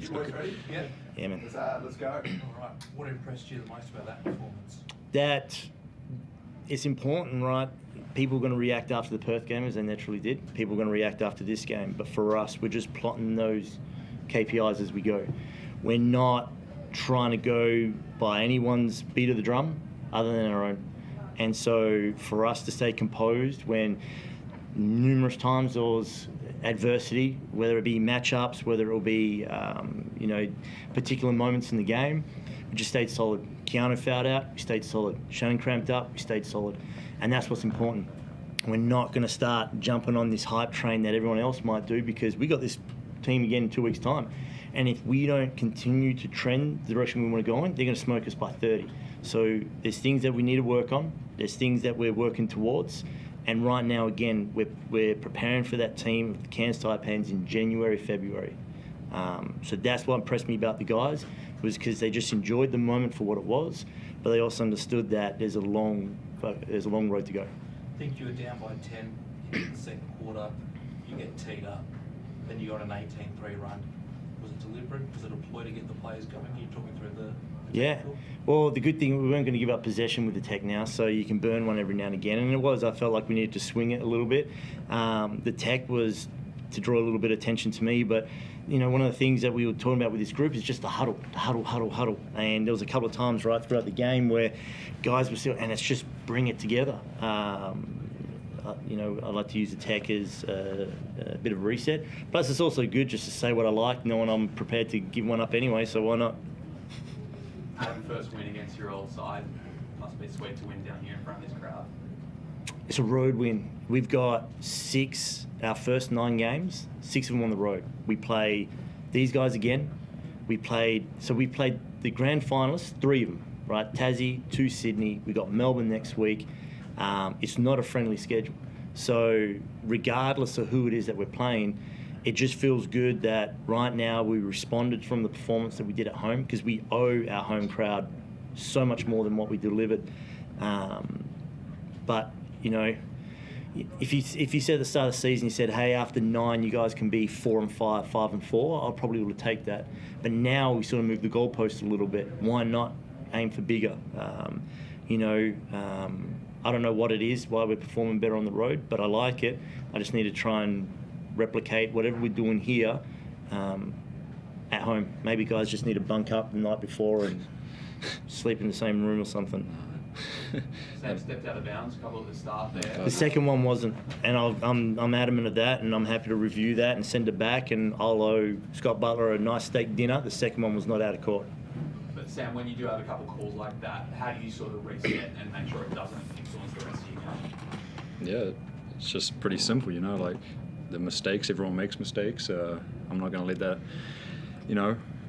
You boys ready? Yeah. Yeah, man. Let's go. All right. What impressed you the most about that performance? That it's important, right? People are going to react after the Perth game, as they naturally did. People are going to react after this game. But for us, we're just plotting those KPIs as we go. We're not trying to go by anyone's beat of the drum other than our own. And so for us to stay composed when numerous times there was adversity, whether it be matchups, whether it will be, particular moments in the game, we just stayed solid. Keanu fouled out, we stayed solid. Shannon cramped up, we stayed solid. And that's what's important. We're not going to start jumping on this hype train that everyone else might do, because we got this team again in 2 weeks' time. And if we don't continue to trend the direction we want to go in, they're going to smoke us by 30. So there's things that we need to work on. There's things that we're working towards. And right now, again, we're preparing for that team of the Cairns Taipans in January, February. So that's what impressed me about the guys, was because they just enjoyed the moment for what it was, but they also understood that there's a long road to go. I think you were down by 10 in the second quarter. You get teed up, then you got an 18-3 run. Was it deliberate? Was it a ploy to get the players going? Can you talk me through the yeah. Well, the good thing, we weren't going to give up possession with the tech now, so you can burn one every now and again. And I felt like we needed to swing it a little bit. The tech was to draw a little bit of attention to me, but one of the things that we were talking about with this group is just the huddle. And there was a couple of times right throughout the game where guys were still, and it's just bring it together. I like to use the tech as a bit of a reset. Plus, it's also good just to say what I like, knowing I'm prepared to give one up anyway, so why not? Having first win against your old side must be sweet to win down here in front of this crowd. It's a road win. We've got our first 9 games, 6 of them on the road. We play these guys again. We played the grand finalists, 3 of them, right? Tassie, 2 Sydney. We got Melbourne next week. It's not a friendly schedule. So regardless of who it is that we're playing, it just feels good that right now we responded from the performance that we did at home, because we owe our home crowd so much more than what we delivered. But, if you said at the start of the season, you said, hey, after 9 you guys can be 4 and 5, 5 and 4, I probably would have taken that. But now we sort of moved the goalpost a little bit. Why not aim for bigger? I don't know what it is, why we're performing better on the road, but I like it. I just need to try and replicate whatever we're doing here at home. Maybe guys just need to bunk up the night before and sleep in the same room or something. Sam stepped out of bounds, a couple of the staff there. The second one wasn't, and I'm adamant of that, and I'm happy to review that and send it back, and I'll owe Scott Butler a nice steak dinner. The second one was not out of court. But Sam, when you do have a couple of calls like that, how do you sort of reset and make sure it doesn't influence the rest of your game? Yeah, it's just pretty simple, like the mistakes, everyone makes mistakes. I'm not going to let that,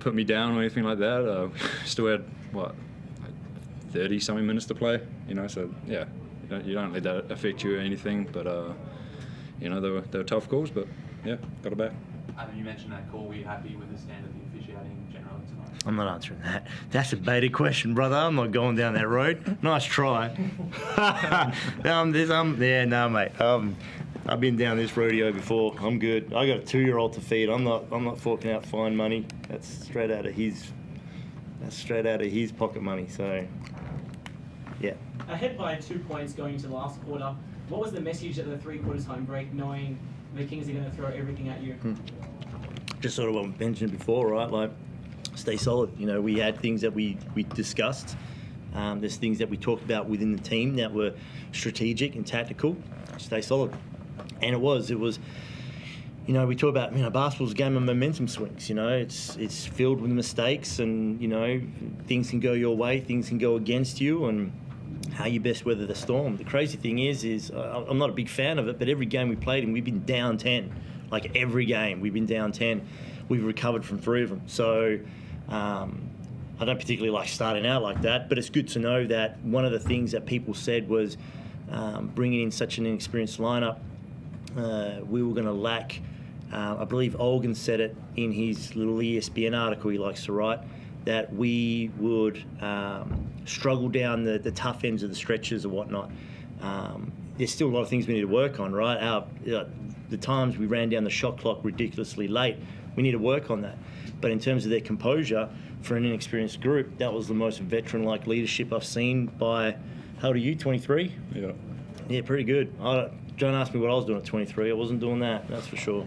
put me down or anything like that. Still had, 30-something minutes to play, so yeah, you don't let that affect you or anything, but, they were tough calls, but yeah, got it back. Adam, you mentioned that call. Were you happy with the standard of the officiating generally tonight? I'm not answering that. That's a baited question, brother. I'm not going down that road. Nice try. Mate. I've been down this rodeo before. I'm good. I got a 2-year-old to feed. I'm not forking out fine money. That's straight out of his pocket money. So, yeah. Ahead by 2 points going into the last quarter. What was the message at the 3-quarters home break, knowing the Kings are going to throw everything at you? Just sort of what I mentioned before, right? Like, stay solid. We had things that we discussed. There's things that we talked about within the team that were strategic and tactical. Stay solid. And it was, we talk about, basketball's a game of momentum swings. It's filled with mistakes, and, things can go your way, things can go against you, and how you best weather the storm. The crazy thing is I'm not a big fan of it, but every game we played in, we've been down 10. Like, every game we've been down 10. We've recovered from 3 of them. So I don't particularly like starting out like that, but it's good to know that one of the things that people said was bringing in such an inexperienced lineup, we were going to lack. I believe Olgan said it in his little ESPN article he likes to write, that we would struggle down the tough ends of the stretches or whatnot. There's still a lot of things we need to work on, right? The times we ran down the shot clock ridiculously late We need to work on that. But in terms of their composure, for an inexperienced group, that was the most veteran-like leadership I've seen by, how old are you, 23? Yeah. Yeah, pretty good. Don't ask me what I was doing at 23. I wasn't doing that, that's for sure.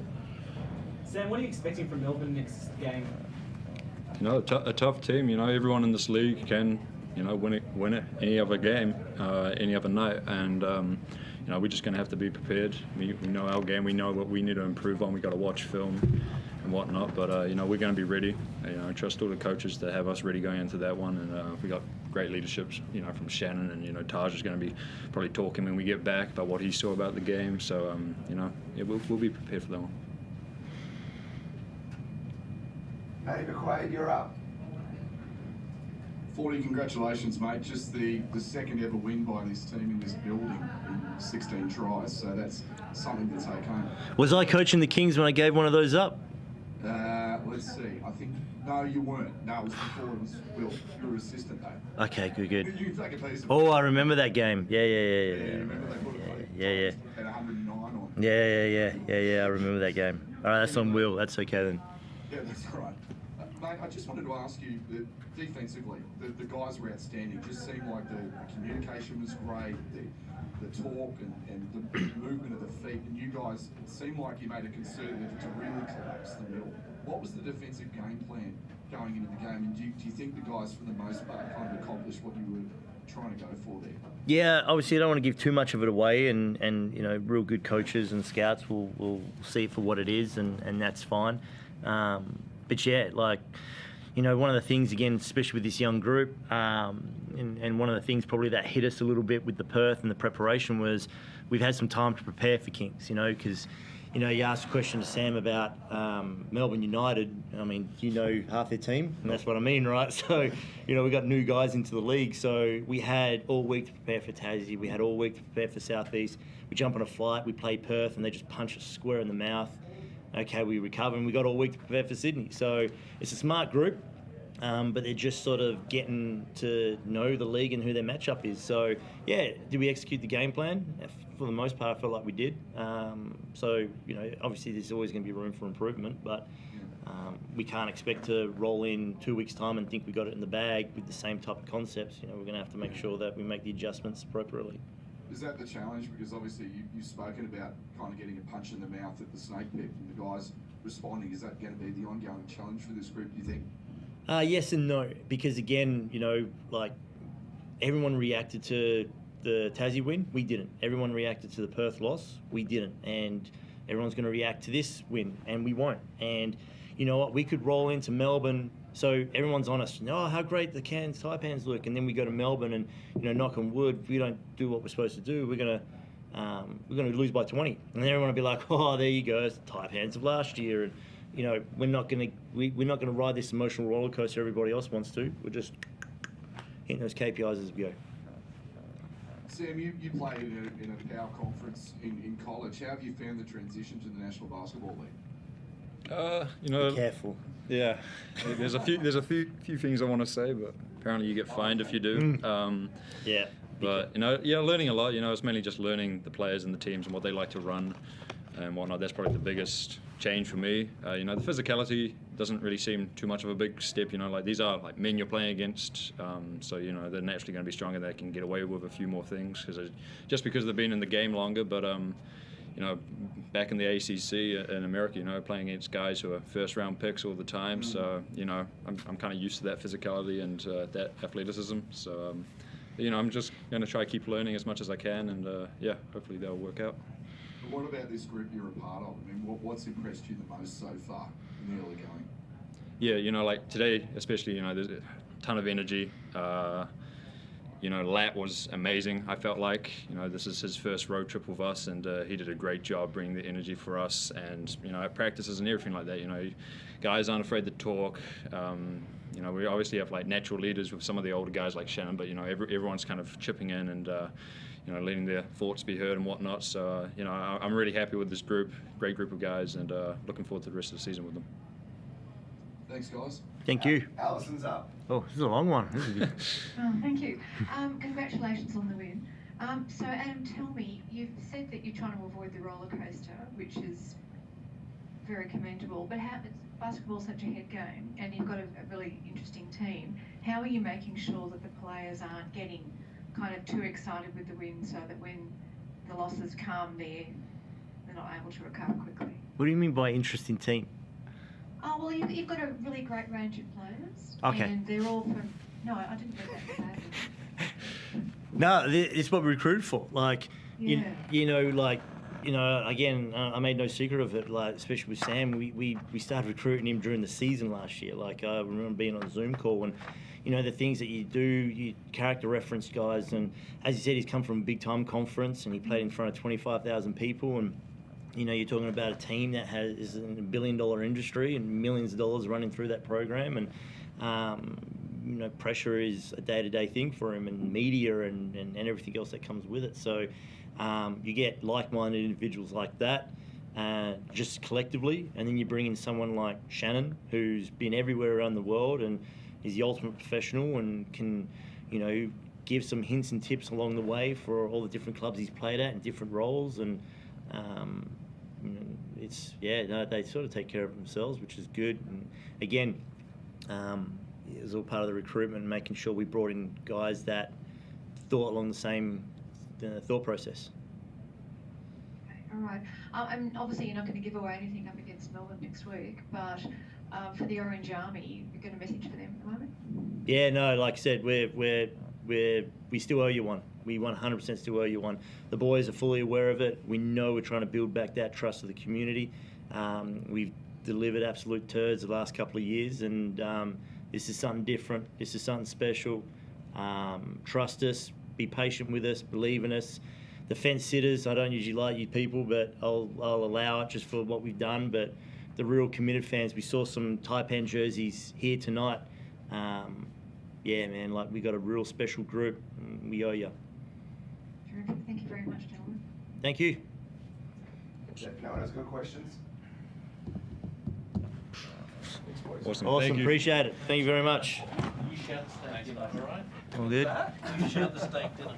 Sam, what are you expecting from Melbourne next game? You know, a tough team. You know, everyone in this league can, you know, win it any other game, any other night, and you know, we're just going to have to be prepared. We know our game. We know what we need to improve on. We got to watch film and whatnot, but you know, we're going to be ready. You know, trust all the coaches to have us ready going into that one, and we got great leaderships, you know, from Shannon, and you know, Taj is going to be probably talking when we get back about what he saw about the game. So you know, yeah, we'll be prepared for that one. Hey, McQuaid, you're up. Forde, congratulations, mate. Just the second ever win by this team in this building in 16 tries, so that's something to take home. Was I coaching the Kings when I gave one of those up? Let's see. I think, no, you weren't. No, it was before it was Will. You were assistant, though. Okay, good. You can take a piece of Oh, I remember that game. Yeah. you remember they put it Yeah. at 109 on. Yeah, I remember that game. All right, that's on Will. That's okay then. Yeah, that's right. Mate, I just wanted to ask you, defensively, the guys were outstanding. Just seemed like the communication was great, the talk and the movement of the feet. And you guys, it seemed like you made a concerted effort to really collapse the middle. What was the defensive game plan going into the game? And do you think the guys, for the most part, kind of accomplished what you were trying to go for there? Yeah, obviously I don't want to give too much of it away, and you know, real good coaches and scouts will see it for what it is, and that's fine. But yeah, like, you know, one of the things, again, especially with this young group, and one of the things probably that hit us a little bit with the Perth and the preparation was we've had some time to prepare for Kings, you know, because, you know, you asked a question to Sam about Melbourne United. I mean, you know half their team, and that's what I mean, right? So, you know, we got new guys into the league, so we had all week to prepare for Tassie. We had all week to prepare for Southeast. We jump on a flight, we play Perth, and they just punch us square in the mouth. Okay, we recover, and we got all week to prepare for Sydney. So it's a smart group, but they're just sort of getting to know the league and who their matchup is. So, yeah, did we execute the game plan? For the most part, I felt like we did. So, you know, obviously there's always going to be room for improvement, but we can't expect to roll in 2 weeks' time and think we got it in the bag with the same type of concepts. You know, we're going to have to make sure that we make the adjustments appropriately. Is that the challenge? Because obviously you've spoken about kind of getting a punch in the mouth at the snake pit and the guys responding. Is that going to be the ongoing challenge for this group, do you think? Yes and no, because again, you know, like, everyone reacted to the Tassie win, we didn't. Everyone reacted to the Perth loss, we didn't. And everyone's going to react to this win, and we won't. And you know what, we could roll into Melbourne, so everyone's honest. Oh, how great the Cairns Taipans look, and then we go to Melbourne, and you know, knock on wood, if we don't do what we're supposed to do, we're gonna lose by 20, and then everyone will be like, oh, there you go, it's the Taipans of last year, and you know, we're not gonna ride this emotional roller coaster everybody else wants to. We're just hitting those KPIs as we go. Sam, you played in a power conference in college. How have you found the transition to the National Basketball League? You know, Be careful. Yeah, there's a few things I want to say, but apparently you get fined if you do. Yeah. But you know, yeah, learning a lot. You know, it's mainly just learning the players and the teams and what they like to run and whatnot. That's probably the biggest change for me. You know, the physicality doesn't really seem too much of a big step. You know, like these are like men you're playing against, so you know they're naturally going to be stronger. They can get away with a few more things just because they've been in the game longer. But you know, back in the ACC in America, you know, playing against guys who are first-round picks all the time. So, you know, I'm kind of used to that physicality and that athleticism. So, you know, I'm just going to try to keep learning as much as I can, and yeah, hopefully that'll work out. But what about this group you're a part of? I mean, what's impressed you the most so far in the early going? Yeah, you know, like today, especially, you know, there's a ton of energy. You know, Lat was amazing, I felt like. You know, this is his first road trip with us, and he did a great job bringing the energy for us. And, you know, at practices and everything like that, you know, guys aren't afraid to talk. You know, we obviously have, like, natural leaders with some of the older guys like Shannon, but, you know, everyone's kind of chipping in and, you know, letting their thoughts be heard and whatnot. So, you know, I'm really happy with this group, great group of guys, and looking forward to the rest of the season with them. Thanks, guys. Thank you. Alison's up. Oh, this is a long one. This is good. Oh, thank you. Congratulations on the win. So, Adam, tell me, you've said that you're trying to avoid the roller coaster, which is very commendable, but basketball's such a head game, and you've got a really interesting team. How are you making sure that the players aren't getting kind of too excited with the win, so that when the losses come, they're not able to recover quickly? What do you mean by interesting team? Oh, well, you've got a really great range of players. Okay. And they're all from... No, I didn't mean that badly. No, it's what we recruited for. Like, Yeah. Again, I made no secret of it. Like, especially with Sam, we started recruiting him during the season last year. Like, I remember being on a Zoom call and, the things that you do, you character reference guys. And as you said, he's come from a big time conference and he played in front of 25,000 people. And, you're talking about a team that is in $1 billion industry and millions of dollars running through that program. And, pressure is a day-to-day thing for him, and media and everything else that comes with it. So you get like-minded individuals like that just collectively, and then you bring in someone like Shannon, who's been everywhere around the world and is the ultimate professional and can, give some hints and tips along the way for all the different clubs he's played at in different roles. And they sort of take care of themselves, which is good. And again, it was all part of the recruitment and making sure we brought in guys that thought along the same thought process. Okay, all right. And obviously you're not going to give away anything up against Melbourne next week, but for the Orange Army, you've got a message for them at the moment? Yeah, no, like I said, we still owe you one. We 100% still owe you one. The boys are fully aware of it. We know we're trying to build back that trust of the community. We've delivered absolute turds the last couple of years, and this is something different. This is something special. Trust us. Be patient with us. Believe in us. The fence sitters, I don't usually like you people, but I'll allow it just for what we've done. But the real committed fans, we saw some Taipan jerseys here tonight. Yeah, man, like we got a real special group. And we owe you. Terrific. Thank you very much, gentlemen. Thank you. No one has got questions? Awesome. Awesome. Thank you. Appreciate it. Thank you very much. You shout the steak dinner, all right? All good. You shout the steak dinner.